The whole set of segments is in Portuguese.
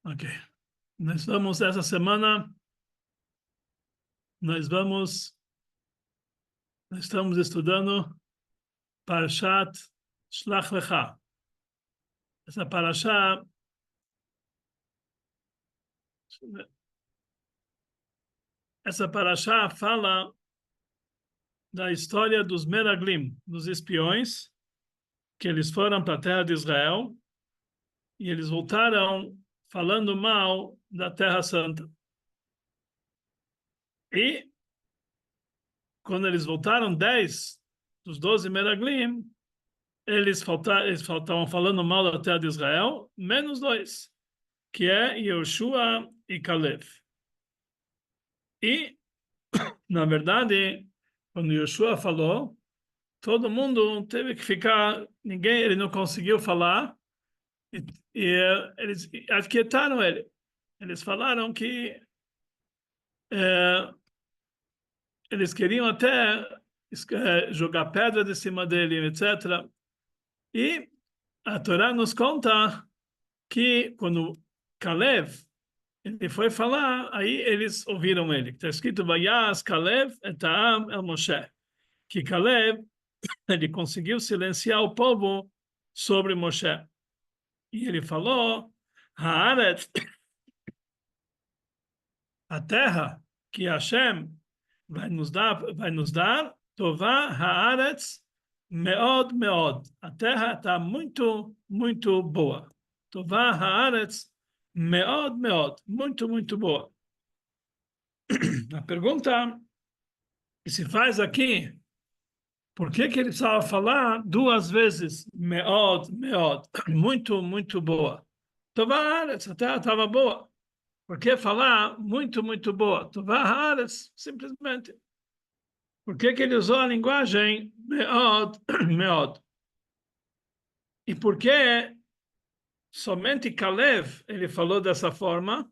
Ok. Essa semana, nós estamos estudando Parashat Shlach Lecha. Essa Parashá, fala da história dos Meraglim, dos espiões, que eles foram para a terra de Israel e eles voltaram falando mal da Terra Santa. E quando eles voltaram, 10 dos 12 Meraglim, eles faltavam falando mal da terra de Israel, menos 2, que é Yoshua e Caleb. E, na verdade, quando Yoshua falou, todo mundo teve que ficar, ele não conseguiu falar, eles aquietaram ele. Eles falaram que eles queriam até jogar pedra de cima dele, etc. E a Torá nos conta que quando Caleb ele foi falar, aí eles ouviram ele. Está escrito, Vayas Caleb et Ha'am el Moshe. Que Caleb, ele conseguiu silenciar o povo sobre Moshe. E ele falou, Haaretz, a terra que Hashem vai nos dar, Tová Haaretz meod meod. A terra está muito, muito boa. Tová Haaretz meod meod. Muito, muito boa. A pergunta que se faz aqui, por que ele precisava falar 2 vezes meod, meod, muito, muito boa? Tová Haaretz, a terra estava boa. Por que falar muito, muito boa? Tová Haaretz, simplesmente. Por que ele usou a linguagem meod, meod? E por que somente Caleb ele falou dessa forma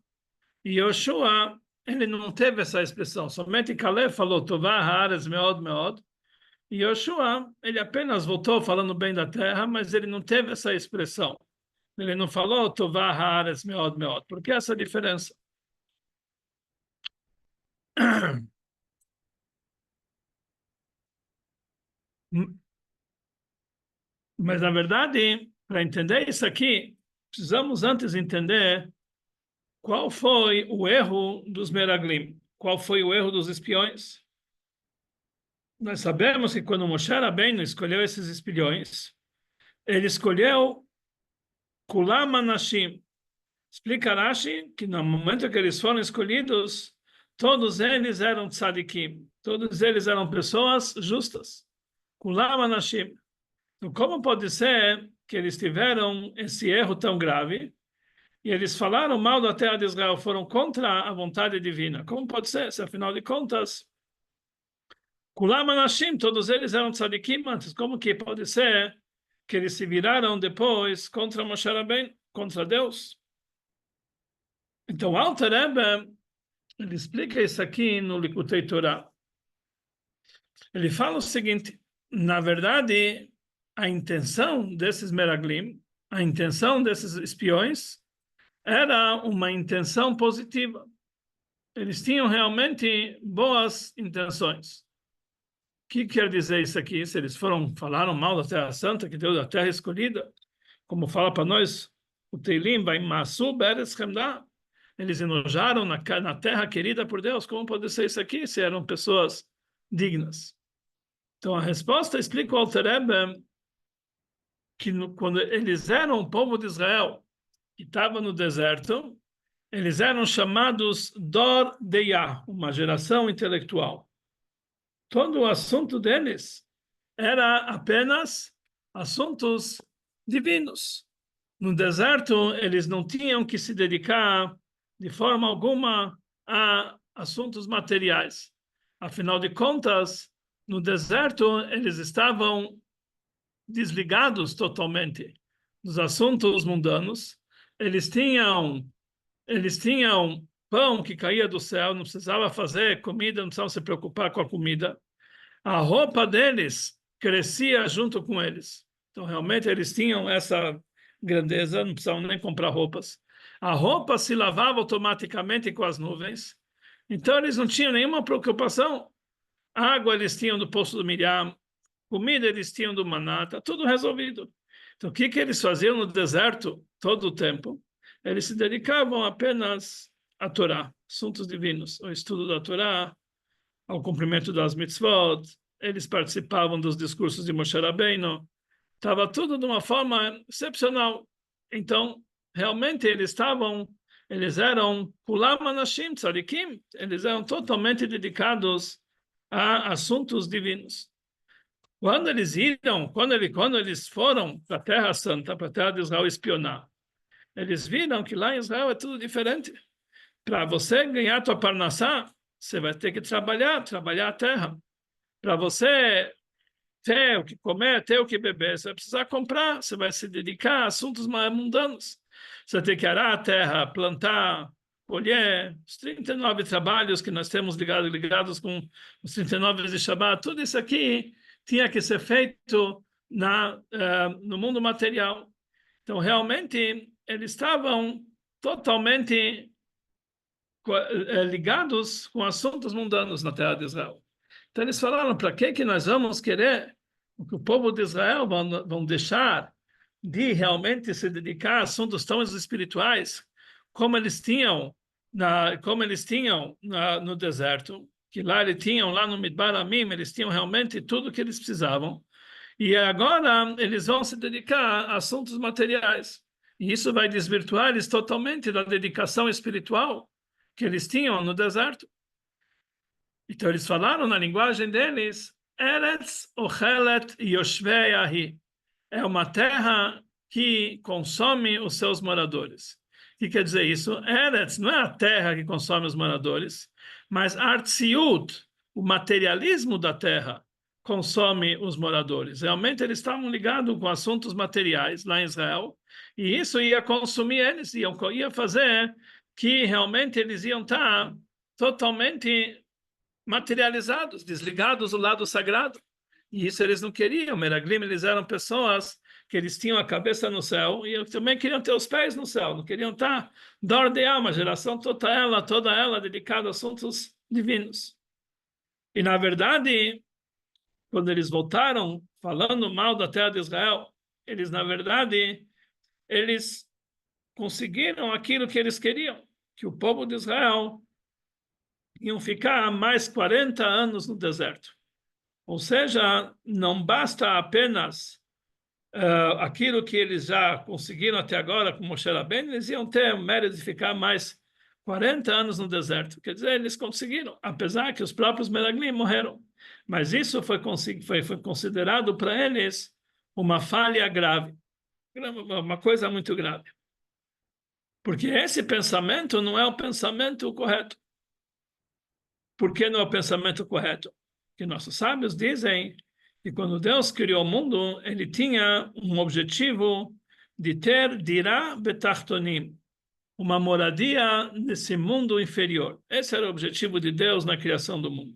e Yoshua ele não teve essa expressão? Somente Caleb falou Tová Haaretz meod, meod. E Yoshua, ele apenas voltou falando bem da terra, mas ele não teve essa expressão. Ele não falou Tová Haaretz meod, meod. Por que essa diferença? Mas, na verdade, para entender isso aqui, precisamos antes entender qual foi o erro dos Meraglim, qual foi o erro dos espiões. Nós sabemos que quando Moshe Rabbeinu escolheu esses espiões, ele escolheu Kulam Anashim. Explica Rashi que no momento que eles foram escolhidos, todos eles eram tzadikim, todos eles eram pessoas justas. Kulam Anashim. Então, como pode ser que eles tiveram esse erro tão grave e eles falaram mal da terra de Israel, foram contra a vontade divina? Como pode ser, se afinal de contas, Kulam Anashim, todos eles eram tzadikim antes, como que pode ser que eles se viraram depois contra Moshe Rabbeinu, contra Deus? Então, Alter Rebbe, ele explica isso aqui no Likutei Torah. Ele fala o seguinte, na verdade, a intenção desses Meraglim, a intenção desses espiões, era uma intenção positiva. Eles tinham realmente boas intenções. O que quer dizer isso aqui? Se eles falaram mal da Terra Santa, que deu da Terra Escolhida, como fala para nós o Teilim, vai Masu Beretz Chemda, eles enojaram na terra querida por Deus. Como pode ser isso aqui se eram pessoas dignas? Então a resposta explica o Alter Rebbe que quando eles eram o povo de Israel que estava no deserto, eles eram chamados Dor Deyah, uma geração intelectual. Todo o assunto deles era apenas assuntos divinos. No deserto, eles não tinham que se dedicar de forma alguma a assuntos materiais. Afinal de contas, no deserto, eles estavam desligados totalmente dos assuntos mundanos. Eles tinham pão que caía do céu, não precisava fazer comida, não precisava se preocupar com a comida. A roupa deles crescia junto com eles. Então, realmente, eles tinham essa grandeza, não precisavam nem comprar roupas. A roupa se lavava automaticamente com as nuvens. Então eles não tinham nenhuma preocupação. Água eles tinham do poço do Miriam, comida eles tinham do maná, está tudo resolvido. Então o que eles faziam no deserto todo o tempo? Eles se dedicavam apenas à Torá, assuntos divinos, ao estudo da Torá, ao cumprimento das mitzvot. Eles participavam dos discursos de Moshe Rabbeinu. Estava tudo de uma forma excepcional. Então, realmente eles eram kulam anashim tzadikim, eles eram totalmente dedicados a assuntos divinos. Quando eles foram para a Terra Santa, para a Terra de Israel espionar, eles viram que lá em Israel é tudo diferente. Para você ganhar tua parnassá, você vai ter que trabalhar a terra. Para você ter o que comer, ter o que beber, você vai precisar comprar, você vai se dedicar a assuntos mais mundanos. Você vai ter que arar a terra, plantar, colher, os 39 trabalhos que nós temos ligados com os 39 de Shabbat, tudo isso aqui tinha que ser feito no mundo material. Então, realmente, eles estavam totalmente ligados com assuntos mundanos na terra de Israel. Então eles falaram, para que nós vamos querer que o povo de Israel vão deixar de realmente se dedicar a assuntos tão espirituais como eles tinham no deserto, que lá eles tinham, lá no Midbar Amim, eles tinham realmente tudo o que eles precisavam, e agora eles vão se dedicar a assuntos materiais. E isso vai desvirtuar eles totalmente da dedicação espiritual que eles tinham no deserto. Então eles falaram na linguagem deles, Eretz Ochelet Yoshvei Ahi. É uma terra que consome os seus moradores. O que quer dizer isso? Eretz não é a terra que consome os moradores, mas Artziut, o materialismo da terra, consome os moradores. Realmente eles estavam ligados com assuntos materiais lá em Israel, e isso ia consumir eles, ia fazer que realmente eles iam estar totalmente materializados, desligados do lado sagrado. E isso eles não queriam. Meraglim, eles eram pessoas que eles tinham a cabeça no céu e também queriam ter os pés no céu, não queriam estar da de alma, geração toda ela dedicada a assuntos divinos. E na verdade, quando eles voltaram falando mal da terra de Israel, eles na verdade, eles conseguiram aquilo que eles queriam, que o povo de Israel iam ficar mais 40 anos no deserto. Ou seja, não basta apenas aquilo que eles já conseguiram até agora com Moshe Rabbeinu, eles iam ter o mérito de ficar mais 40 anos no deserto. Quer dizer, eles conseguiram, apesar que os próprios Meraglim morreram. Mas isso foi considerado para eles uma falha grave, uma coisa muito grave. Porque esse pensamento não é o pensamento correto. Por que não é o pensamento correto? Que nossos sábios dizem que quando Deus criou o mundo, ele tinha um objetivo de ter dirá betachtonim, uma moradia nesse mundo inferior. Esse era o objetivo de Deus na criação do mundo.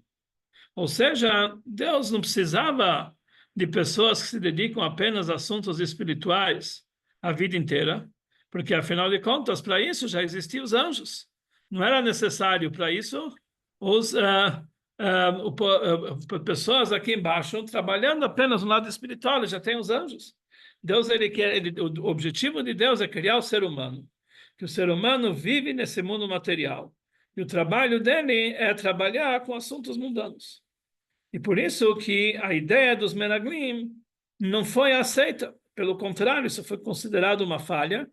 Ou seja, Deus não precisava de pessoas que se dedicam apenas a assuntos espirituais a vida inteira, porque afinal de contas, para isso já existiam os anjos. Não era necessário para isso pessoas aqui embaixo trabalhando apenas no lado espiritual, ele já tem os anjos. Deus, o objetivo de Deus é criar o ser humano, que o ser humano vive nesse mundo material. E o trabalho dele é trabalhar com assuntos mundanos. E por isso que a ideia dos Meraglim não foi aceita. Pelo contrário, isso foi considerado uma falha.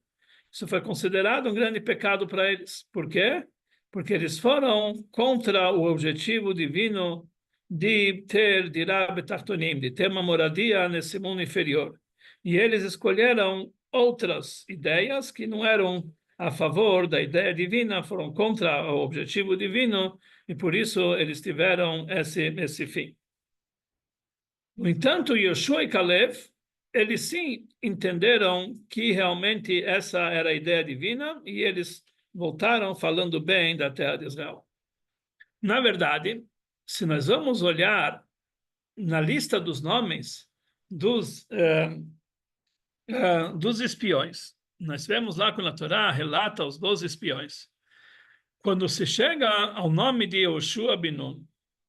Isso foi considerado um grande pecado para eles. Por quê? Porque eles foram contra o objetivo divino de ter dirá betartonim, de ter uma moradia nesse mundo inferior. E eles escolheram outras ideias que não eram a favor da ideia divina, foram contra o objetivo divino, e por isso eles tiveram esse fim. No entanto, Yoshua e Caleb, eles sim entenderam que realmente essa era a ideia divina, e eles voltaram falando bem da terra de Israel. Na verdade, se nós vamos olhar na lista dos nomes dos espiões nós vemos lá quando a Torá relata os 12 espiões. Quando se chega ao nome de Yoshua bin Nun,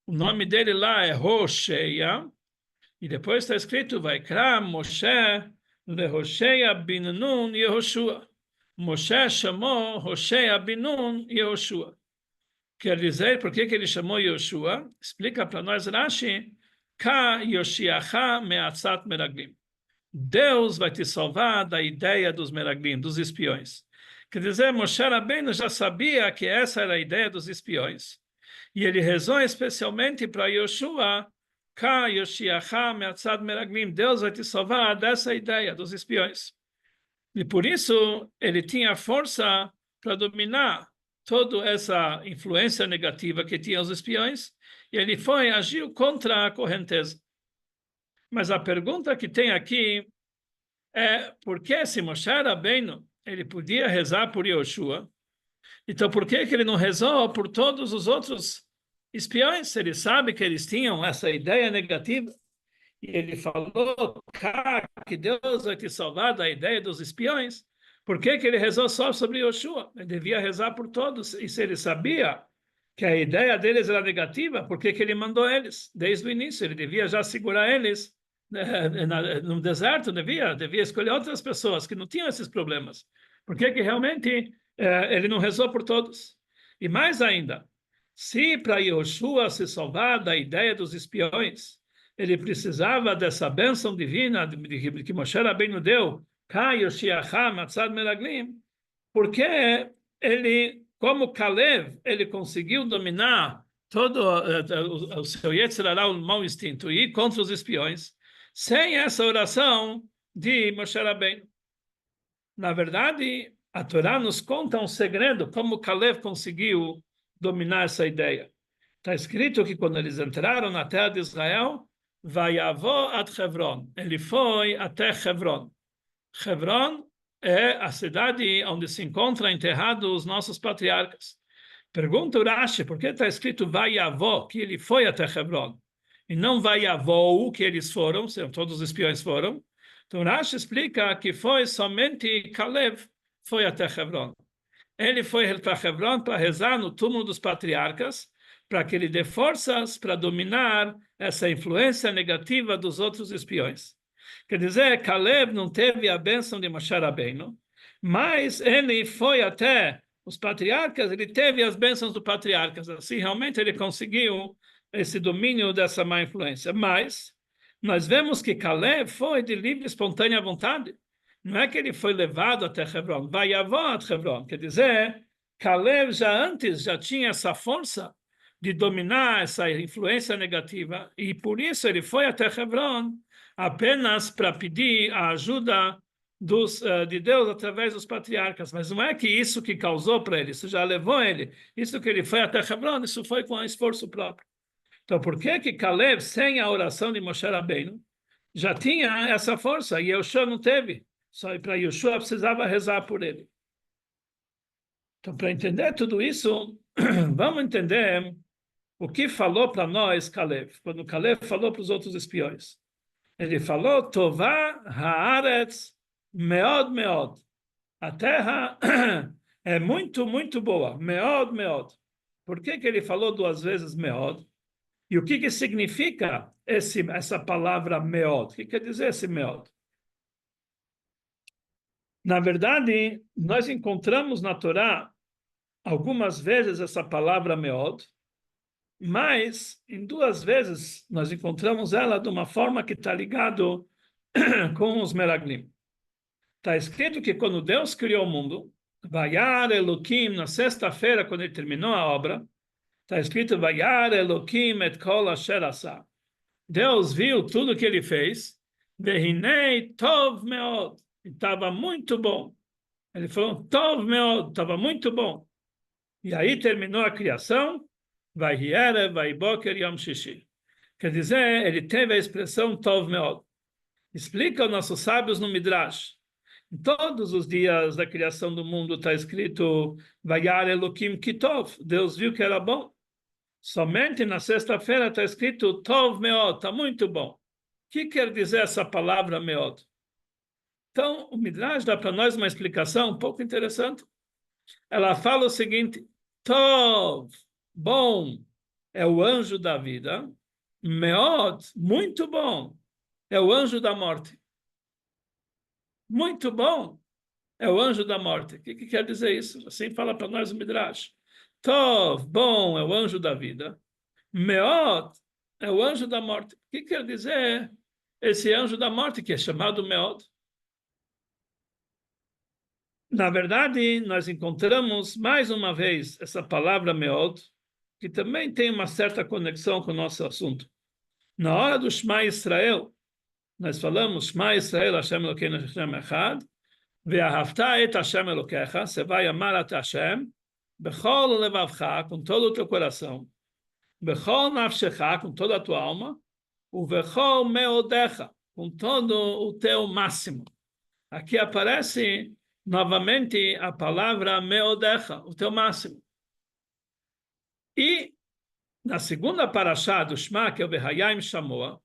o nome dele lá é Hosheia, e depois está escrito, Vaikra Moshe leHosheia bin Nun Yehoshua. Moshe chamou Hosheia bin Nun Yehoshua. Quer dizer, por que ele chamou Yoshua? Explica para nós Rashi, Ka Yoshiacha me'atzat meraglim. Deus vai te salvar da ideia dos meraglim, dos espiões. Quer dizer, Moshe Rabbeinu já sabia que essa era a ideia dos espiões. E ele rezou especialmente para Yoshua, Ka Yoshiacha me'atzat meraglim. Deus vai te salvar dessa ideia dos espiões. E por isso ele tinha força para dominar toda essa influência negativa que tinha os espiões, e ele agiu contra a correnteza. Mas a pergunta que tem aqui é por que se Moshe Rabbeinu ele podia rezar por Yoshua, então por que ele não rezou por todos os outros espiões, se ele sabe que eles tinham essa ideia negativa? E ele falou, que Deus vai te salvar da ideia dos espiões. Por que ele rezou só sobre Yoshua? Ele devia rezar por todos. E se ele sabia que a ideia deles era negativa, por que ele mandou eles? Desde o início, ele devia já segurar eles no deserto, devia escolher outras pessoas que não tinham esses problemas. Por que realmente ele não rezou por todos? E mais ainda, se para Yoshua se salvar da ideia dos espiões, ele precisava dessa bênção divina que Moshe Rabbeinu deu, porque ele, como Kalev, ele conseguiu dominar todo o seu Yetzer Hara, o mau instinto, e ir contra os espiões, sem essa oração de Moshe Rabbeinu. Na verdade, a Torá nos conta um segredo, como Kalev conseguiu dominar essa ideia. Está escrito que quando eles entraram na terra de Israel, Vayavo ad Hebron. Ele foi até Hebron. Hebron é a cidade onde se encontram enterrados os nossos patriarcas. Pergunta o Rashi, por que está escrito Vayavo, que ele foi até Hebron, e não Vayavou, que eles foram, todos os espiões foram? Então Rashi explica que foi somente Kalev foi até Hebron. Ele foi para Hebron para rezar no túmulo dos patriarcas, para que ele dê forças para dominar essa influência negativa dos outros espiões. Quer dizer, Caleb não teve a bênção de Moshe Rabbeinu, mas ele foi até os patriarcas, ele teve as bênçãos dos patriarcas, assim realmente ele conseguiu esse domínio dessa má influência. Mas nós vemos que Caleb foi de livre e espontânea vontade. Não é que ele foi levado até Hebron, vai a Hebron, quer dizer, Caleb já tinha essa força de dominar essa influência negativa, e por isso ele foi até Hebron apenas para pedir a ajuda de Deus através dos patriarcas. Mas não é que isso que causou para ele, isso já levou ele. Isso que ele foi até Hebron, isso foi com esforço próprio. Então, por que Caleb, sem a oração de Moshe Rabbeinu, já tinha essa força, e Yoshua não teve? Só para Yoshua precisava rezar por ele. Então, para entender tudo isso, vamos entender o que falou para nós Caleb, quando Caleb falou para os outros espiões. Ele falou, Tová haaretz meod meod. A terra é muito, muito boa. Meod meod. Por que ele falou duas vezes meod? E o que significa essa palavra meod? O que quer dizer esse meod? Na verdade, nós encontramos na Torá algumas vezes essa palavra meod, mas em duas vezes nós encontramos ela de uma forma que está ligado com os meraglim. Está escrito que quando Deus criou o mundo, Vayar Elokim, na sexta-feira, quando ele terminou a obra, está escrito Vayar Elokim et kol asher asa. Deus viu tudo que ele fez, Vehinei tov meod, estava muito bom. Ele falou, tov meod, estava muito bom. E aí terminou a criação, vai Vayhiere, vai Boker, Yom Shishi. Quer dizer, ele teve a expressão Tov Meod. Explica os nossos sábios no Midrash. Em todos os dias da criação do mundo está escrito Vayar Elokim Kitov. Deus viu que era bom. Somente na sexta-feira está escrito Tov Meod, está muito bom. O que quer dizer essa palavra Meod? Então, o Midrash dá para nós uma explicação um pouco interessante. Ela fala o seguinte: Tov, bom, é o anjo da vida. Meod, muito bom, é o anjo da morte. Muito bom é o anjo da morte. O que quer dizer isso? Assim fala para nós o Midrash. Tov, bom, é o anjo da vida. Meod é o anjo da morte. O que quer dizer esse anjo da morte que é chamado Meod? Na verdade, nós encontramos mais uma vez essa palavra Meod, que também tem uma certa conexão com o nosso assunto. Na hora do Shema Israel, nós falamos Shema Israel, Hashem Elokeinu Hashem Echad, Ve'ahavta et Hashem Elokecha, você vai amar a Hashem, Bechol levavcha, com todo o teu coração, Bechol nafshecha, com toda a tua alma, o Bechol meodecha, com todo o teu máximo. Aqui aparece novamente a palavra meodecha, o teu máximo. E na segunda parashá do Shema, que é o Behayim Shamoa,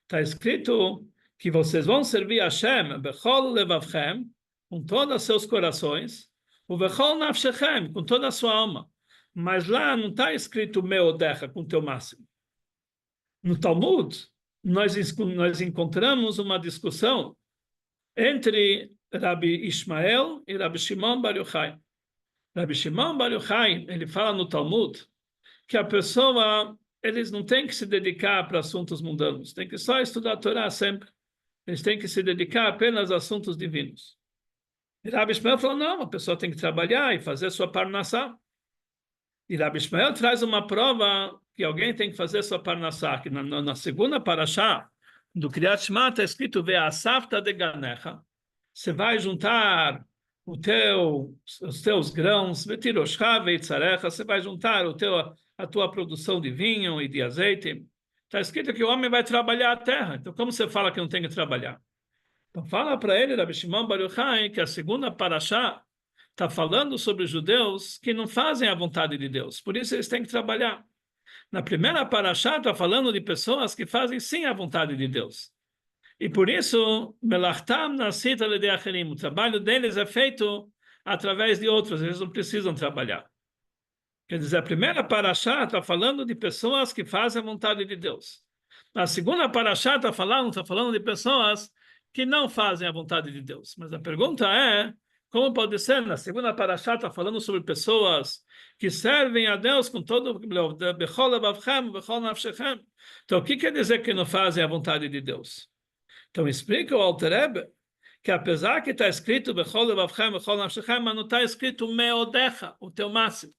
está escrito que vocês vão servir a Hashem bechol levavchem, com todos os seus corações, o bechol nafshechem, com toda a sua alma. Mas lá não está escrito meodecha, com teu máximo. No Talmud, nós encontramos uma discussão entre Rabbi Ishmael e Rabbi Shimon Bar Yochai. Rabbi Shimon Bar Yochai, ele fala no Talmud que a pessoa, eles não têm que se dedicar para assuntos mundanos, tem que só estudar a Torá sempre. Eles têm que se dedicar apenas a assuntos divinos. E Rabbi Ishmael falou, não, a pessoa tem que trabalhar e fazer sua parnassá. E Rabbi Ishmael traz uma prova que alguém tem que fazer sua parnassá, que na segunda parashá do Kriyat Shema está escrito Ve'asafta de ganecha, você vai juntar os teus grãos, Ve'tiroshcha ve'itzarecha, você vai juntar a tua produção de vinho e de azeite. Está escrito que o homem vai trabalhar a terra. Então, como você fala que não tem que trabalhar? Então, fala para ele, Rabbi Shimon Bar Yochai, que a segunda parashá está falando sobre os judeus que não fazem a vontade de Deus. Por isso, eles têm que trabalhar. Na primeira parashá, está falando de pessoas que fazem sim a vontade de Deus. E por isso, Melachtam Nasit Alidei Acherim, o trabalho deles é feito através de outros, eles não precisam trabalhar. Quer dizer, a primeira parashá está falando de pessoas que fazem a vontade de Deus. A segunda parashá está falando de pessoas que não fazem a vontade de Deus. Mas a pergunta é, como pode ser? Na segunda parashá está falando sobre pessoas que servem a Deus com todo bechol levavchem, bechol nafshechem. Então, o que quer dizer que não fazem a vontade de Deus? Então, explica o Alter Rebbe que apesar que está escrito bechol levavchem, bechol nafshechem, mas não está escrito meodecha, o teu máximo.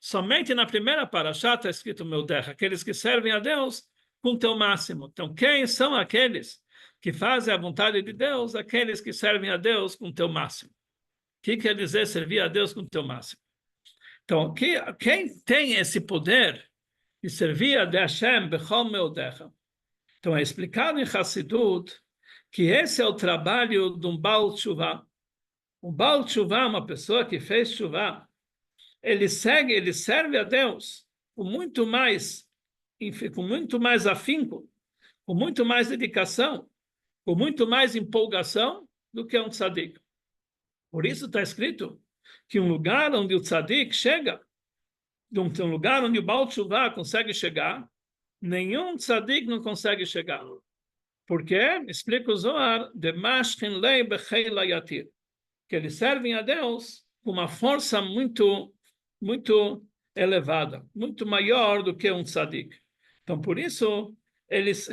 Somente na primeira parashá está escrito meodecha, aqueles que servem a Deus com o teu máximo. Então, quem são aqueles que fazem a vontade de Deus? Aqueles que servem a Deus com o teu máximo. O que quer dizer servir a Deus com o teu máximo? Então, quem tem esse poder de servir a Hashem bechol meodecha? Então, é explicado em Hassidut que esse é o trabalho de um Baal Teshuvah. Um Baal Teshuvah, uma pessoa que fez Teshuvah, ele serve a Deus com muito mais afinco, com muito mais dedicação, com muito mais empolgação do que um tzadik. Por isso está escrito que um lugar onde o tzadik chega, um lugar onde o Baal Teshuvah consegue chegar, nenhum tzadik não consegue chegar. Por quê? Explica o Zohar, que eles servem a Deus com uma força muito elevada, muito maior do que um tzadik. Então, por isso eles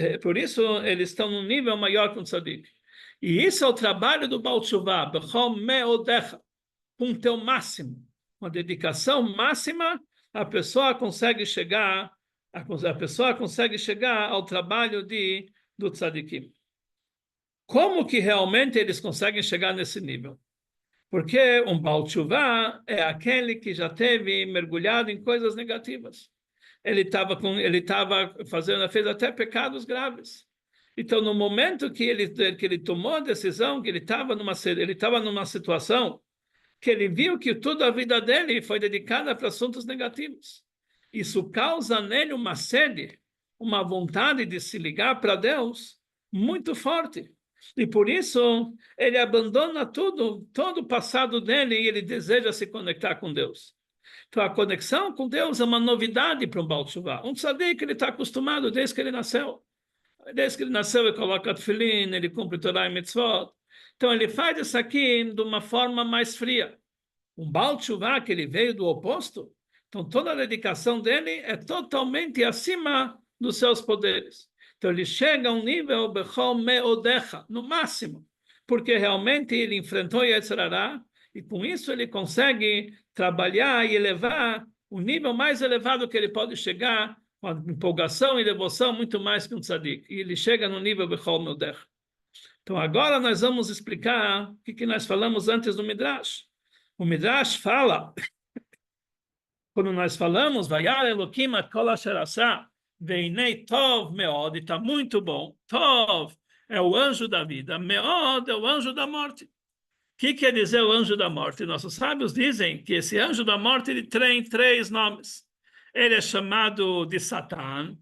estão num nível maior que um tzadik. E isso é o trabalho do Baal Teshuvah, bechol meodecha, com o teu máximo, com a dedicação máxima, a pessoa consegue chegar ao trabalho do tzadikim. Como que realmente eles conseguem chegar nesse nível? Porque um Baal Teshuvah é aquele que já teve mergulhado em coisas negativas. Fez até pecados graves. Então, no momento que ele tomou a decisão, que ele estava numa situação que ele viu que toda a vida dele foi dedicada para assuntos negativos. Isso causa nele uma sede, uma vontade de se ligar para Deus muito forte. E por isso, ele abandona tudo, todo o passado dele, e ele deseja se conectar com Deus. Então, a conexão com Deus é uma novidade para um Baal Teshuvah. Um tzadik, ele está acostumado desde que ele nasceu. Desde que ele nasceu, ele coloca tefilim, ele cumpre Torah e mitzvot. Então, ele faz isso aqui de uma forma mais fria. Um Baal Teshuvah, que ele veio do oposto, então toda a dedicação dele é totalmente acima dos seus poderes. Então ele chega a um nível bechol meodecha, no máximo, porque realmente ele enfrentou Yetzer Hara, e com isso ele consegue trabalhar e elevar o nível mais elevado que ele pode chegar, com empolgação e devoção, muito mais que um tzadik. E ele chega no nível bechol meodecha. Então agora nós vamos explicar o que nós falamos antes do Midrash. O Midrash fala, quando nós falamos, Vayar Elokim kol asher asa, veinei tov meod, está muito bom. Tov é o anjo da vida, meod é o anjo da morte. O que quer dizer o anjo da morte? Nossos sábios dizem que esse anjo da morte ele tem três nomes. Ele é chamado de Satã,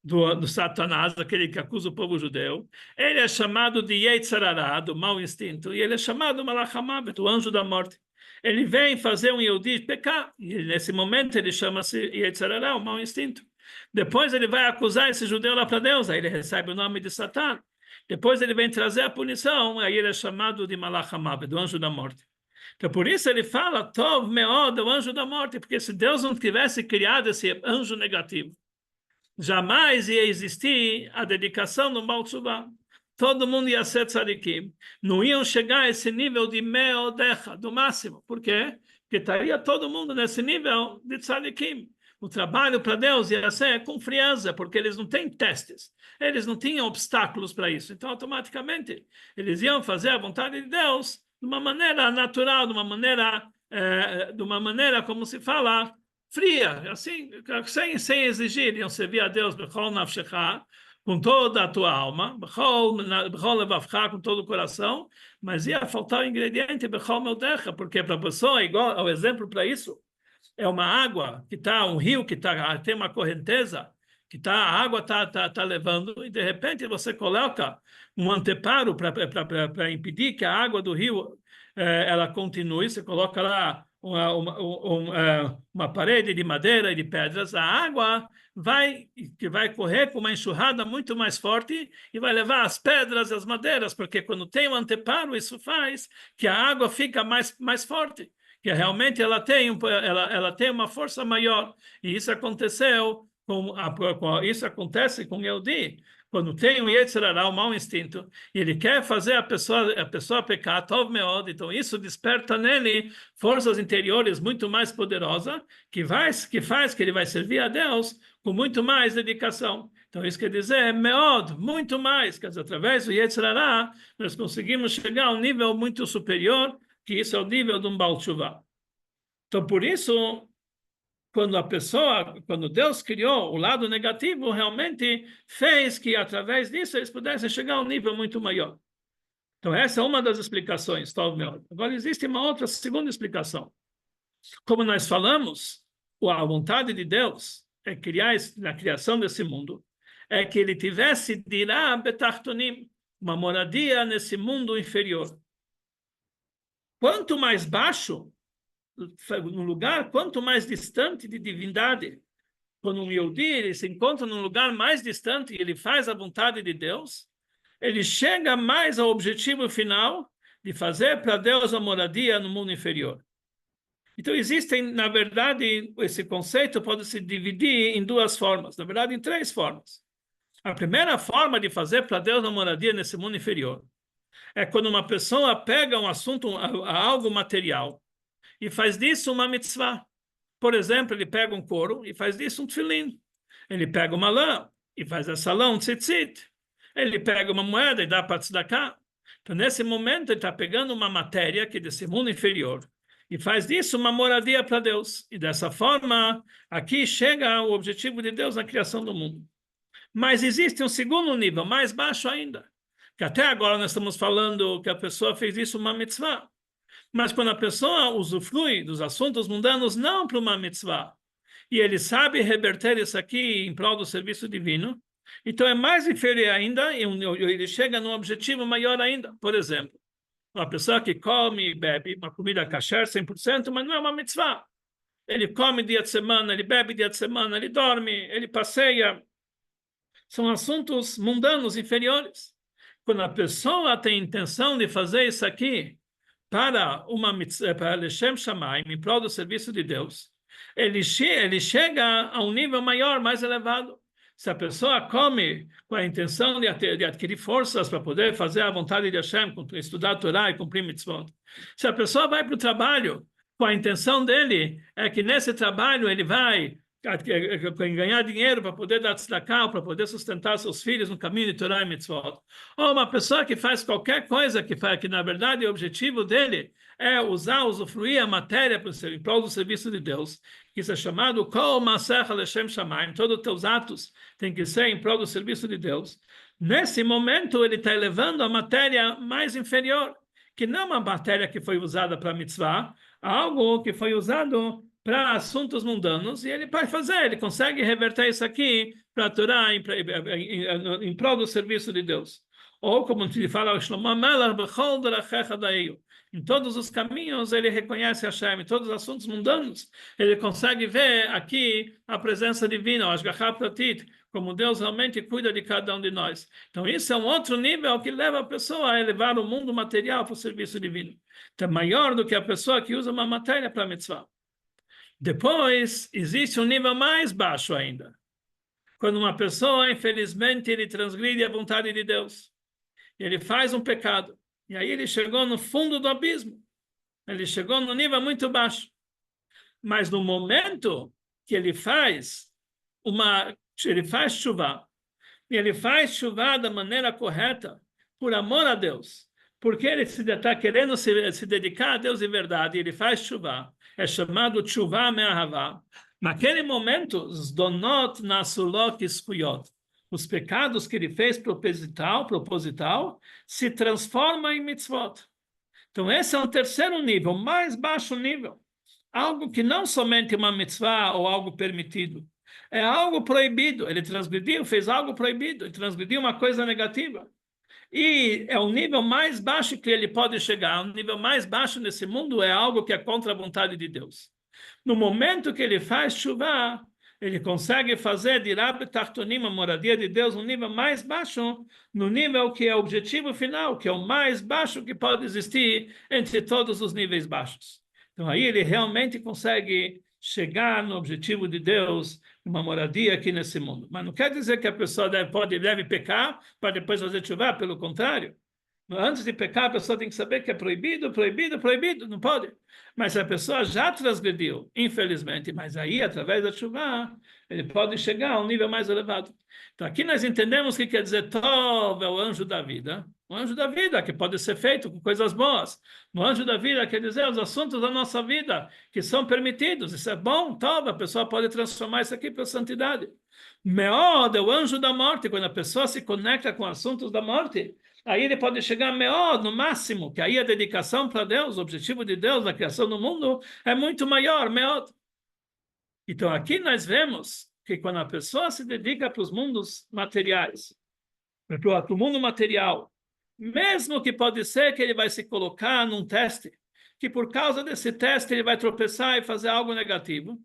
do Satanás, aquele que acusa o povo judeu. Ele é chamado de Yetzer Hara, do mau instinto. E ele é chamado Malach HaMavet, o anjo da morte. Ele vem fazer um Yehudi pecar, e nesse momento ele chama-se Yetzer Hara, o mau instinto. Depois ele vai acusar esse judeu lá para Deus, aí ele recebe o nome de Satã. Depois ele vem trazer a punição, aí ele é chamado de Malach HaMavet, do anjo da morte. Então por isso ele fala, Tov Meod, o anjo da morte, porque se Deus não tivesse criado esse anjo negativo, jamais ia existir a dedicação no Baal Teshuvah. Todo mundo ia ser tzadikim. Não iam chegar a esse nível de meodecha, do máximo. Por quê? Porque estaria todo mundo nesse nível de tzadikim. O trabalho para Deus ia ser com frieza, porque eles não têm testes. Eles não tinham obstáculos para isso. Então, automaticamente, eles iam fazer a vontade de Deus de uma maneira natural, de uma maneira como se fala, fria, assim, sem exigir. Iam servir a Deus bechol nafshecha, com toda a tua alma, bechol levavcha, com todo o coração, mas ia faltar o ingrediente bechol meodecha, porque para a pessoa, igual ao exemplo para isso, é uma água que está, um rio que tem uma correnteza, a água tá levando, e de repente você coloca um anteparo para impedir que a água do rio ela continue, você coloca lá uma parede de madeira e de pedras, a água vai correr com uma enxurrada muito mais forte e vai levar as pedras e as madeiras, porque quando tem um anteparo, isso faz que a água fica mais forte, que realmente ela tem uma força maior. E isso aconteceu isso acontece com Yehudi, quando tem um Yetzer Hara, um mau instinto, e ele quer fazer a pessoa pecar, Tov Meod, então isso desperta nele forças interiores muito mais poderosas, que faz que ele vai servir a Deus com muito mais dedicação. Então isso quer dizer, Meod, muito mais, quer dizer, através do Yetzer Hara, nós conseguimos chegar a um nível muito superior, que isso é o nível de um Baal Teshuvah. Então, por isso, quando Deus criou o lado negativo, realmente fez que, através disso, eles pudessem chegar a um nível muito maior. Então, essa é uma das explicações. Agora, existe uma outra segunda explicação. Como nós falamos, a vontade de Deus é criar, na criação desse mundo, é que ele tivesse dirá betachtonim, uma moradia nesse mundo inferior. Quanto mais baixo, no lugar, quanto mais distante de divindade, quando um Yehudi ele se encontra num lugar mais distante e ele faz a vontade de Deus, ele chega mais ao objetivo final de fazer para Deus a moradia no mundo inferior. Então existem, na verdade, esse conceito pode se dividir em duas formas, na verdade em três formas. A primeira forma de fazer para Deus a moradia nesse mundo inferior é quando uma pessoa pega um assunto, algo material, e faz disso uma mitzvah. Por exemplo, ele pega um couro e faz disso um tefilim. Ele pega uma lã e faz essa lã um tzitzit. Ele pega uma moeda e dá para tzedakah. Então, nesse momento, ele está pegando uma matéria que é desse mundo inferior e faz disso uma moradia para Deus. E dessa forma, aqui chega o objetivo de Deus na criação do mundo. Mas existe um segundo nível, mais baixo ainda, que até agora nós estamos falando que a pessoa fez isso uma mitzvah. Mas quando a pessoa usufrui dos assuntos mundanos, não para uma mitzvah, e ele sabe reverter isso aqui em prol do serviço divino, Então é mais inferior ainda, e ele chega num objetivo maior ainda. Por exemplo, uma pessoa que come e bebe uma comida kasher 100%, mas não é uma mitzvah. Ele come dia de semana, ele bebe dia de semana, ele dorme, ele passeia. São assuntos mundanos, inferiores. Quando a pessoa tem intenção de fazer isso aqui para uma mitzvah, para Leshem Shamayim, em prol do serviço de Deus, ele chega a um nível maior, mais elevado. Se a pessoa come com a intenção de adquirir forças para poder fazer a vontade de Hashem, estudar a Torá e cumprir mitzvot. Se a pessoa vai para o trabalho com a intenção dele, é que nesse trabalho ele vai ganhar dinheiro para poder dar tzedakah, para poder sustentar seus filhos no caminho de Torá e mitzvot. Ou uma pessoa que faz qualquer coisa que na verdade o objetivo dele é usufruir a matéria em prol do serviço de Deus, que isso é chamado Kol Maaseh Leshem Shamayim. Todos os teus atos têm que ser em prol do serviço de Deus. Nesse momento ele está elevando a matéria mais inferior, que não é uma matéria que foi usada para mitzvah, algo que foi usado para assuntos mundanos, e ele pode fazer, ele consegue reverter isso aqui para a Torá em prol do serviço de Deus. Ou, como ele fala, em todos os caminhos ele reconhece Hashem, em todos os assuntos mundanos, ele consegue ver aqui a presença divina, o Ashgachá Pratit, como Deus realmente cuida de cada um de nós. Então, isso é um outro nível que leva a pessoa a elevar o mundo material para o serviço divino. Então, é maior do que a pessoa que usa uma matéria para a mitzvah. Depois, existe um nível mais baixo ainda. Quando uma pessoa, infelizmente, ele transgride a vontade de Deus. Ele faz um pecado. E aí ele chegou no fundo do abismo. Ele chegou no nível muito baixo. Mas no momento que ele faz chuva, e ele faz chuva da maneira correta, por amor a Deus, porque ele está querendo se dedicar a Deus de verdade, ele faz chuva, é chamado chuva me'ahavá. Naquele momento, os donot nasulot iskuyot, os pecados que ele fez proposital, se transformam em mitzvot. Então esse é o terceiro nível, mais baixo nível. Algo que não somente uma mitzvah ou algo permitido, é algo proibido. Ele transgrediu, fez algo proibido, ele transgrediu uma coisa negativa. E é o nível mais baixo que ele pode chegar. O nível mais baixo nesse mundo é algo que é contra a vontade de Deus. No momento que ele faz chuva, ele consegue fazer de Rab Tartonim, a moradia de Deus, um nível mais baixo, no nível que é o objetivo final, que é o mais baixo que pode existir entre todos os níveis baixos. Então aí ele realmente consegue chegar no objetivo de Deus, uma moradia aqui nesse mundo. Mas não quer dizer que a pessoa deve pecar para depois fazer chuva, pelo contrário. Antes de pecar, a pessoa tem que saber que é proibido, proibido, proibido, não pode. Mas se a pessoa já transgrediu, infelizmente, mas aí, através da chuva, ele pode chegar a um nível mais elevado. Então, aqui nós entendemos o que quer dizer Tov, é o anjo da vida. O anjo da vida, que pode ser feito com coisas boas. O anjo da vida quer dizer os assuntos da nossa vida, que são permitidos. Isso é bom, Tov, a pessoa pode transformar isso aqui para a santidade. Meod é o anjo da morte, quando a pessoa se conecta com assuntos da morte, aí ele pode chegar a Meod, no máximo, que aí a dedicação para Deus, o objetivo de Deus na criação do mundo, é muito maior, Meod. Então aqui nós vemos que quando a pessoa se dedica para os mundos materiais, para o mundo material, mesmo que pode ser que ele vai se colocar num teste, que por causa desse teste ele vai tropeçar e fazer algo negativo,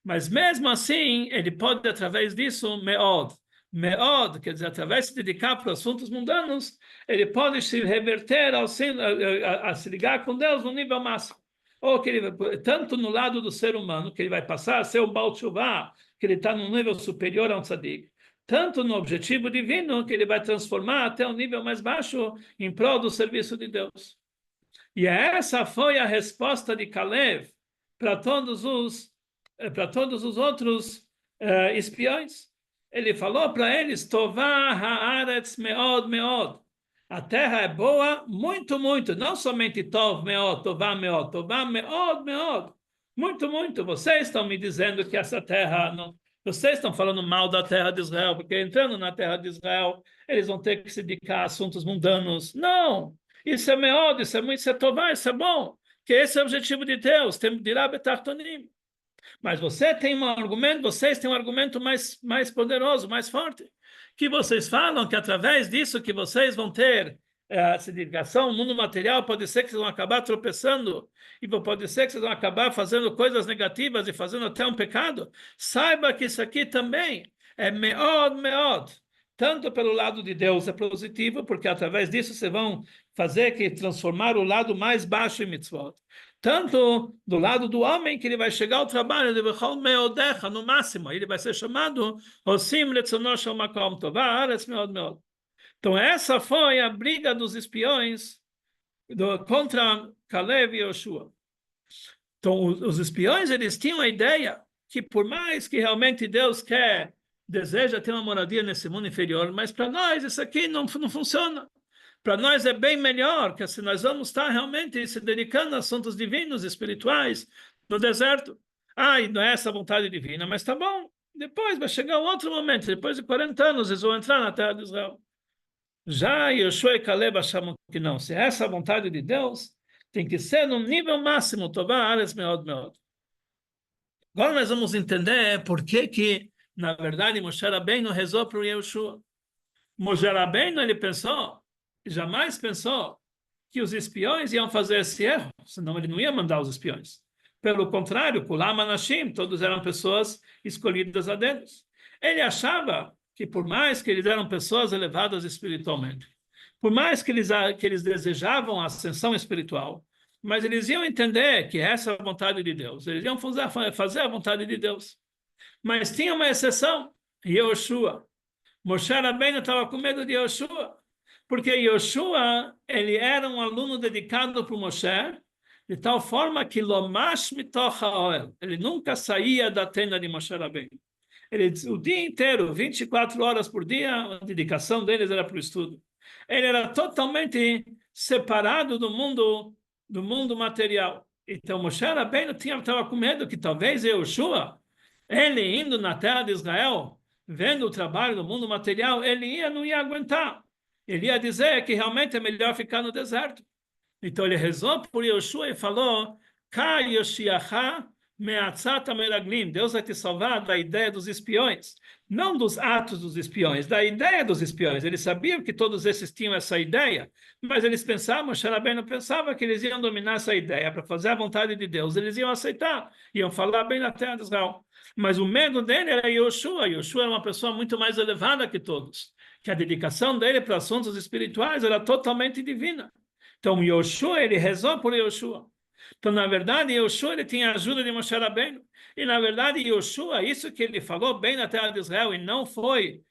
mas mesmo assim ele pode, através disso, Meod, quer dizer, através de se dedicar para assuntos mundanos, ele pode se reverter a se ligar com Deus no nível máximo. Ou que ele, tanto no lado do ser humano, que ele vai passar a ser um Baal Teshuvah, que ele está num nível superior a um tzadik, tanto no objetivo divino, que ele vai transformar até um nível mais baixo em prol do serviço de Deus. E essa foi a resposta de Kalev para todos os outros espiões. Ele falou para eles, Tová haaretz meod meod. A terra é boa, muito, muito. Não somente Tov meod, Tová meod meod. Muito, muito. Vocês estão me dizendo que essa terra... Não, vocês estão falando mal da terra de Israel, porque entrando na terra de Israel, eles vão ter que se dedicar a assuntos mundanos. Não! Isso é meod, isso é muito, isso é Tová, isso é bom. Que esse é o objetivo de Deus. Tem de Rab Tartonim. Mas vocês têm um argumento mais poderoso, mais forte, que vocês falam que através disso que vocês vão ter essa dedicação ao mundo material, pode ser que vocês vão acabar tropeçando, e pode ser que vocês vão acabar fazendo coisas negativas e fazendo até um pecado. Saiba que isso aqui também é meod, meod. Tanto pelo lado de Deus é positivo, porque através disso vocês vão fazer que transformar o lado mais baixo em mitzvot. Tanto do lado do homem, que ele vai chegar ao trabalho de Bechol Meodecha, no máximo, ele vai ser chamado Osim Letzono Shel Makom Tovah Haaretz Meod Meod. Então essa foi a briga dos espiões contra Caleb e Yoshua. Então os espiões, eles tinham a ideia que por mais que realmente Deus deseja ter uma moradia nesse mundo inferior, mas para nós isso aqui não funciona. Para nós é bem melhor que assim nós vamos estar realmente se dedicando a assuntos divinos, espirituais, no deserto. E não é essa vontade divina, mas tá bom. Depois vai chegar um outro momento, depois de 40 anos, eles vão entrar na terra de Israel. Já Yoshua e Caleb acham que não. Se é essa a vontade de Deus, tem que ser no nível máximo. Tová Haaretz Meod Meod. Agora nós vamos entender por que na verdade, Moshe Rabbeinu rezou para o Yoshua. Moshe Rabbeinu, ele jamais pensou que os espiões iam fazer esse erro, senão ele não ia mandar os espiões. Pelo contrário, Kulam Anashim, todos eram pessoas escolhidas a Deus. Ele achava que por mais que eles eram pessoas elevadas espiritualmente, por mais que eles desejavam a ascensão espiritual, mas eles iam entender que essa é a vontade de Deus, eles iam fazer a vontade de Deus. Mas tinha uma exceção, Yoshua. Moshe Rabbeinu estava com medo de Yoshua, porque Yoshua, ele era um aluno dedicado por Moshe, de tal forma que Lomash mitoch haoel, ele nunca saía da tenda de Moshe Rabbeinu. O dia inteiro, 24 horas por dia, a dedicação deles era para o estudo. Ele era totalmente separado do mundo material. Então Moshe Rabbeinu estava com medo que talvez Yoshua, ele indo na terra de Israel, vendo o trabalho do mundo material, ele não ia aguentar. Ele ia dizer que realmente é melhor ficar no deserto. Então ele rezou por Yoshua e falou: Ka Yoshiacha me'atzat meraglim. Deus vai te salvar da ideia dos espiões, não dos atos dos espiões, da ideia dos espiões. Eles sabiam que todos esses tinham essa ideia, mas eles pensavam, Moshe Rabbeinu pensava que eles iam dominar essa ideia para fazer a vontade de Deus. Eles iam aceitar, iam falar bem na terra de Israel. Mas o medo dele era Yoshua. Yoshua era uma pessoa muito mais elevada que todos, que a dedicação dele para assuntos espirituais era totalmente divina. Então Yoshua, ele rezou por Yoshua. Então, na verdade, Yoshua, ele tinha a ajuda de Moshe Rabbeinu. E, na verdade, Yoshua, isso que ele falou bem na terra de Israel e não foi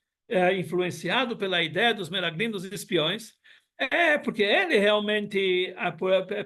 influenciado pela ideia dos meraglim, dos espiões, porque ele realmente,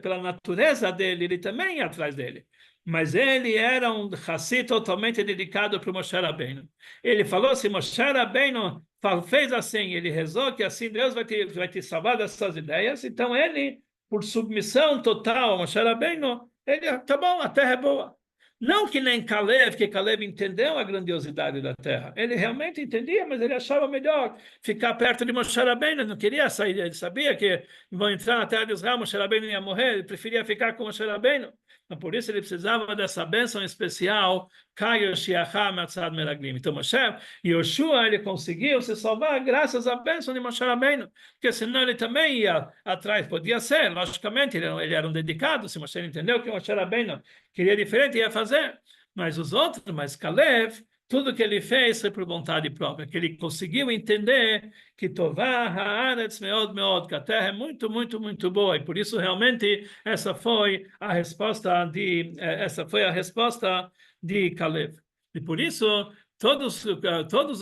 pela natureza dele, ele também ia atrás dele. Mas ele era um Hassid totalmente dedicado para o Moshe Rabbeinu. Ele falou, se Moshe Rabbeinu fez assim, ele rezou que assim Deus vai te salvar dessas ideias, então ele, por submissão total a Moshe Rabbeinu, ele, tá bom, a terra é boa. Não que nem Caleb, que Caleb entendeu a grandiosidade da terra. Ele realmente entendia, mas ele achava melhor ficar perto de Moshe Rabbeinu, não queria sair, ele sabia que vão entrar na terra de Israel, Moshe Rabbeinu ia morrer, ele preferia ficar com Moshe Rabbeinu. Então, por isso ele precisava dessa bênção especial, então Moshe, Yoshua, ele conseguiu se salvar graças à bênção de Moshe Rabbeinu, porque senão ele também ia atrás, podia ser, logicamente, ele era um dedicado, se Moshe entendeu que Moshe Rabbeinu queria diferente, ia fazer, mas Caleb, tudo que ele fez foi por vontade própria, que ele conseguiu entender que Tová Haaretz Meod Meod, que a terra é muito, muito, muito boa, e por isso realmente essa foi a resposta de Caleb. E por isso todos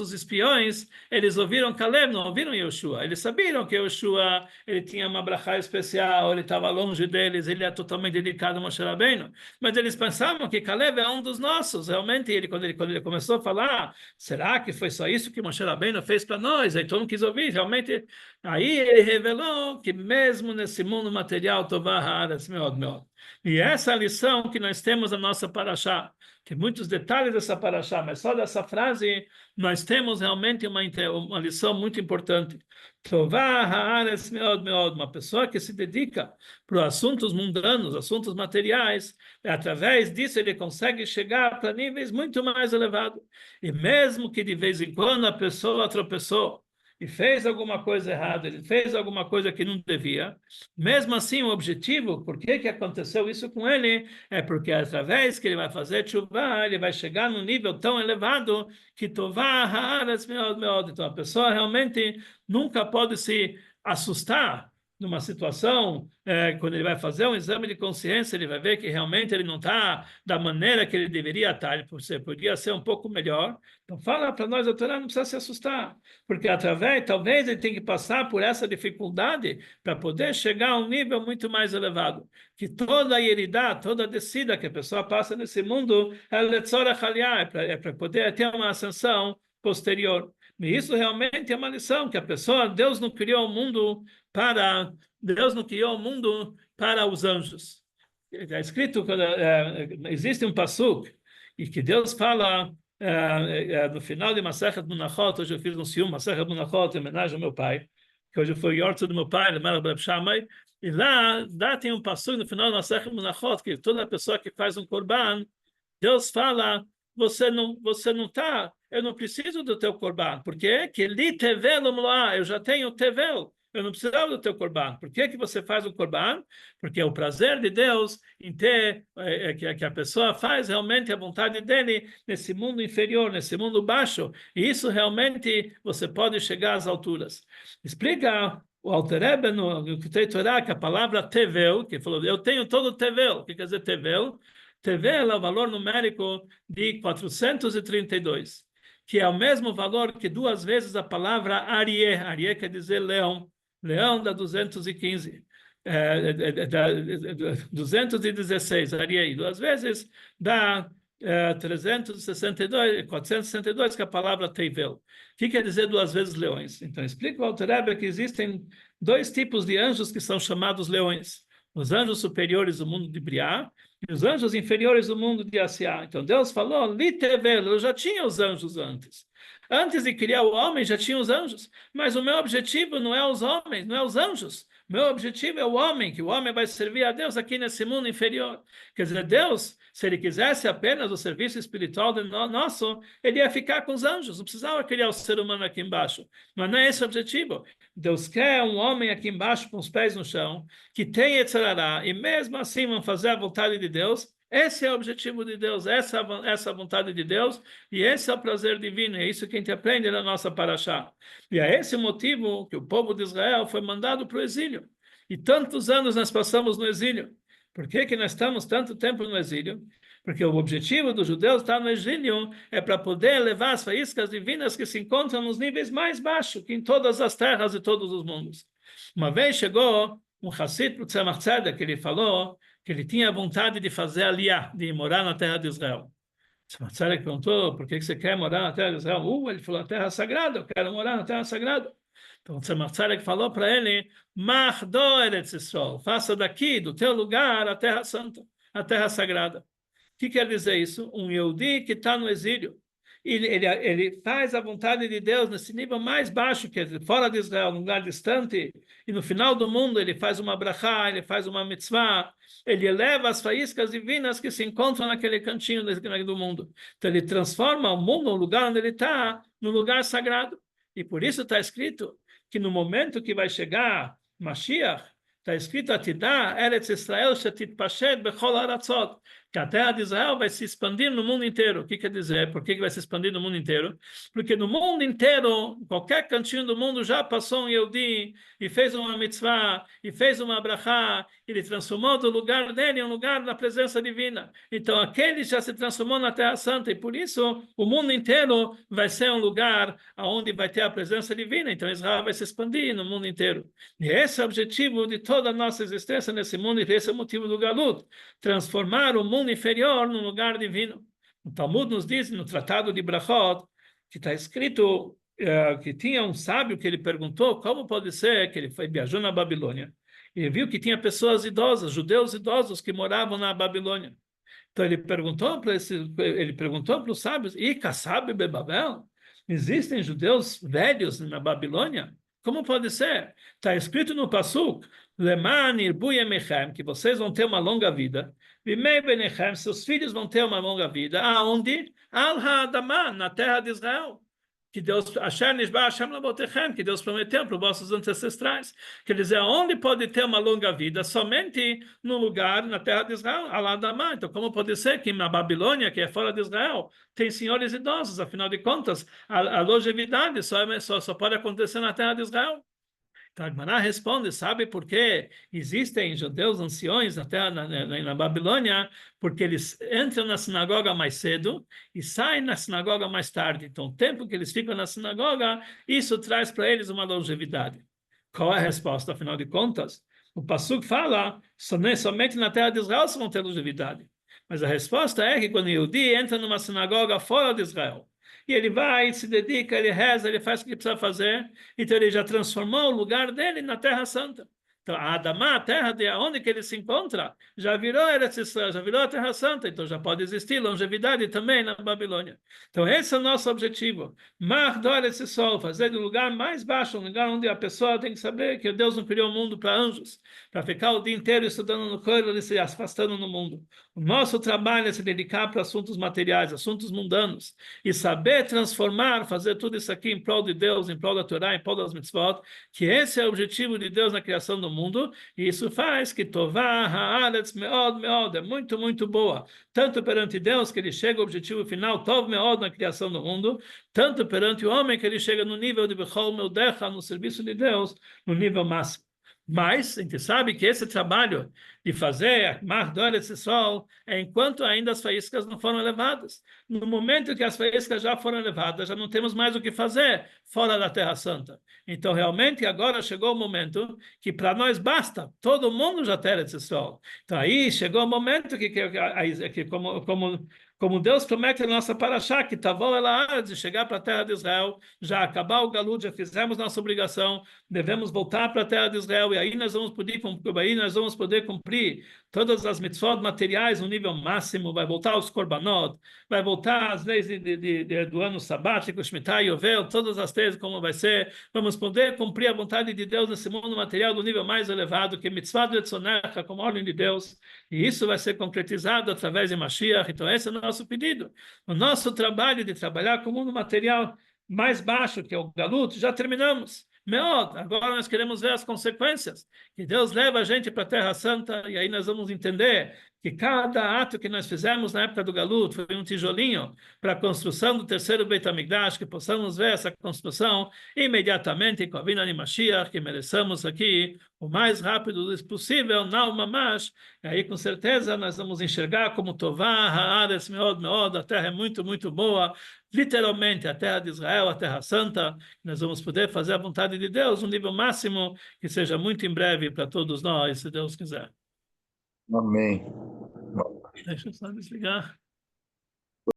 os espiões, eles ouviram Caleb, não ouviram Yoshua. Eles sabiam que Yoshua, ele tinha uma brachá especial, ele estava longe deles, ele é totalmente dedicado a Moshe Rabbeinu. Mas eles pensavam que Caleb é um dos nossos. Realmente, quando ele começou a falar, será que foi só isso que Moshe Rabbeinu fez para nós? Aí todo mundo quis ouvir. Realmente, aí ele revelou que mesmo nesse mundo material, Tová Haaretz Meod Meod. E essa é a lição que nós temos na nossa paraxá. Tem muitos detalhes dessa paraxá, mas só dessa frase nós temos realmente uma lição muito importante. Tová haaretz meod meod, uma pessoa que se dedica para os assuntos mundanos, assuntos materiais, e através disso ele consegue chegar para níveis muito mais elevados. E mesmo que de vez em quando a pessoa tropeçou, e fez alguma coisa errada, ele fez alguma coisa que não devia, mesmo assim o objetivo, por que que aconteceu isso com ele, é porque através que ele vai fazer tshuva, ele vai chegar num nível tão elevado que tová haaretz meod meod. Então a pessoa realmente nunca pode se assustar numa situação, quando ele vai fazer um exame de consciência, ele vai ver que realmente ele não está da maneira que ele deveria estar, ele podia ser um pouco melhor. Então fala para nós, a Torá não precisa se assustar, porque através, talvez ele tenha que passar por essa dificuldade para poder chegar a um nível muito mais elevado. Que toda a yeridá, toda a descida que a pessoa passa nesse mundo, é para poder ter uma ascensão posterior. E isso realmente é uma lição, que a pessoa, Deus não criou o mundo para os anjos. Está escrito, existe um pasuk, e que Deus fala no final de Masechet Menachot. Hoje eu fiz um ciúme, Masechet Menachot, em homenagem ao meu pai, que hoje foi o yortzeit do meu pai, Reb Shammai, e lá tem um pasuk no final de Masechet Menachot, que toda pessoa que faz um korban, Deus fala, você não está, eu não preciso do teu corban. Por quê? Que li tevel, eu já tenho tevel. Eu não precisava do teu corban. Por que que você faz o corban? Porque é o prazer de Deus em ter, que a pessoa faz realmente a vontade dele nesse mundo inferior, nesse mundo baixo. E isso realmente você pode chegar às alturas. Explica o Alter Rebbe no Kutei Torá que a palavra tevel, que falou, eu tenho todo o tevel. O que quer dizer tevel? Tevel é o valor numérico de 432, que é o mesmo valor que duas vezes a palavra Arié. Arié quer dizer leão. Leão dá 215. 216, Arié. Duas vezes dá 362, 462, que é a palavra Tevel. O que quer dizer duas vezes leões? Então, explica o Alter Rebbe que existem dois tipos de anjos que são chamados leões. Os anjos superiores do mundo de Briá e os anjos inferiores do mundo de Asiá. Então Deus falou, Litevel, eu já tinha os anjos antes. Antes de criar o homem, já tinha os anjos. Mas o meu objetivo não é os homens, não é os anjos. Meu objetivo é o homem, que o homem vai servir a Deus aqui nesse mundo inferior. Quer dizer, Deus, se ele quisesse apenas o serviço espiritual nosso, ele ia ficar com os anjos, não precisava criar o ser humano aqui embaixo. Mas não é esse o objetivo. Deus quer um homem aqui embaixo com os pés no chão, que tem Yetzirará, e mesmo assim vão fazer a vontade de Deus. Esse é o objetivo de Deus, essa é a vontade de Deus, e esse é o prazer divino, é isso que a gente aprende na nossa paraxá. E é esse o motivo que o povo de Israel foi mandado para o exílio. E tantos anos nós passamos no exílio. Por que que nós estamos tanto tempo no exílio? Porque o objetivo dos judeus estar no exílio é para poder levar as faíscas divinas que se encontram nos níveis mais baixos, que em todas as terras e todos os mundos. Uma vez chegou um Hassid para o Tzemach Tzedek, que ele falou que ele tinha vontade de fazer aliyah, de morar na terra de Israel. O Tzemach Tzedek perguntou, por que você quer morar na terra de Israel? Ele falou, a terra sagrada, eu quero morar na terra sagrada. Então o Tzemach Tzedek falou para ele, Machdo Eretz Yisrael, faça daqui, do teu lugar, a terra santa, a terra sagrada. O que quer dizer isso? Um Yehudi que está no exílio, ele faz a vontade de Deus nesse nível mais baixo, que é fora de Israel, num lugar distante, e no final do mundo ele faz uma brachá, ele faz uma mitzvah, ele eleva as faíscas divinas que se encontram naquele cantinho do mundo. Então ele transforma o mundo, o lugar onde ele está, no lugar sagrado. E por isso está escrito que no momento que vai chegar Mashiach, está escrito Atidah, Eretz Israel shetitpashet bechol haratzot, que a terra de Israel vai se expandir no mundo inteiro. O que quer dizer? Por que vai se expandir no mundo inteiro? Porque no mundo inteiro, em qualquer cantinho do mundo, já passou um Yehudi e fez uma mitzvah, e fez uma brachá, ele transformou do lugar dele em um lugar da presença divina. Então aquele já se transformou na Terra Santa, e por isso o mundo inteiro vai ser um lugar onde vai ter a presença divina. Então Israel vai se expandir no mundo inteiro. E esse é o objetivo de toda a nossa existência nesse mundo, e esse é o motivo do Galut, transformar o mundo inferior num lugar divino. O Talmud nos diz, no Tratado de Brachot, que está escrito que tinha um sábio que ele perguntou como pode ser que ele viajou na Babilônia e viu que tinha pessoas idosas, judeus idosos que moravam na Babilônia. Então ele perguntou para os sábios, e Kassab Bebabel? Existem judeus velhos na Babilônia? Como pode ser? Está escrito no Pasuk, Leman irbu yemechem, que vocês vão ter uma longa vida. Vimei benechem, seus filhos vão ter uma longa vida. Aonde? Al Ha'adamah, na terra de Israel. que Deus, Asher Nishba Hashem Lavotechem, que Deus prometeu para os vossos ancestrais. Quer dizer, onde pode ter uma longa vida? Somente no lugar, na terra de Israel, Aladamá. Então, como pode ser que na Babilônia, que é fora de Israel, tem senhores idosos? Afinal de contas, a longevidade só pode acontecer na terra de Israel. Então, a Gemara responde, sabe por que existem judeus anciões na terra, na Babilônia? Porque eles entram na sinagoga mais cedo e saem na sinagoga mais tarde. Então, o tempo que eles ficam na sinagoga, isso traz para eles uma longevidade. Qual é a resposta, afinal de contas? O Passuco fala, somente na terra de Israel vão ter longevidade. Mas a resposta é que quando o Yehudi entra numa sinagoga fora de Israel, e ele vai, se dedica, ele reza, ele faz o que precisa fazer, então ele já transformou o lugar dele na Terra Santa. Então, a Adamá, a terra de onde que ele se encontra, já virou Eretz Israel, já virou a Terra Santa, então já pode existir longevidade também na Babilônia. Então, esse é o nosso objetivo. Mardor esse sol, fazer do lugar mais baixo, um lugar onde a pessoa tem que saber que Deus não criou o mundo para anjos, para ficar o dia inteiro estudando no Koilel e se afastando no mundo. O nosso trabalho é se dedicar para assuntos materiais, assuntos mundanos, e saber transformar, fazer tudo isso aqui em prol de Deus, em prol da Torá, em prol das mitzvot, que esse é o objetivo de Deus na criação do mundo, e isso faz que Tová haaretz meod meod, é muito, muito boa, tanto perante Deus, que ele chega ao objetivo final, Tov meod, na criação do mundo, tanto perante o homem, que ele chega no nível de Bechol Meudecha, no serviço de Deus, no nível máximo. Mas a gente sabe que esse trabalho de fazer Mardor esse sol é enquanto ainda as faíscas não foram levadas. No momento que as faíscas já foram levadas, já não temos mais o que fazer fora da Terra Santa. Então, realmente, agora chegou o momento que para nós basta, todo mundo já ter esse sol. Então, aí chegou o momento que como Deus promete a nossa paraxá, que Tavol ela de chegar para a terra de Israel, já acabar o galut, já fizemos nossa obrigação, devemos voltar para a terra de Israel, e aí nós vamos poder cumprir todas as mitzvot materiais no nível máximo, vai voltar os korbanot, vai voltar as leis do ano sabático, Shemitah e Yovel, todas as leis como vai ser, vamos poder cumprir a vontade de Deus nesse mundo material do nível mais elevado, que é mitzvah de Etzonecha, como ordem de Deus, e isso vai ser concretizado através de Mashiach. Então esse é o nosso pedido. O nosso trabalho de trabalhar com o mundo material mais baixo, que é o galut, já terminamos. Meod, agora nós queremos ver as consequências, que Deus leva a gente para a Terra Santa, e aí nós vamos entender que cada ato que nós fizemos na época do Galut foi um tijolinho para a construção do terceiro Beit HaMikdash, que possamos ver essa construção imediatamente com a vinda de Mashiach, que mereçamos aqui o mais rápido possível, não mamash, e aí com certeza nós vamos enxergar como Tová, Haaretz, Meod, Meod, a terra é muito, muito boa, literalmente a terra de Israel, a terra santa, nós vamos poder fazer a vontade de Deus no nível máximo, que seja muito em breve para todos nós, se Deus quiser. Amém. Deixa eu só desligar.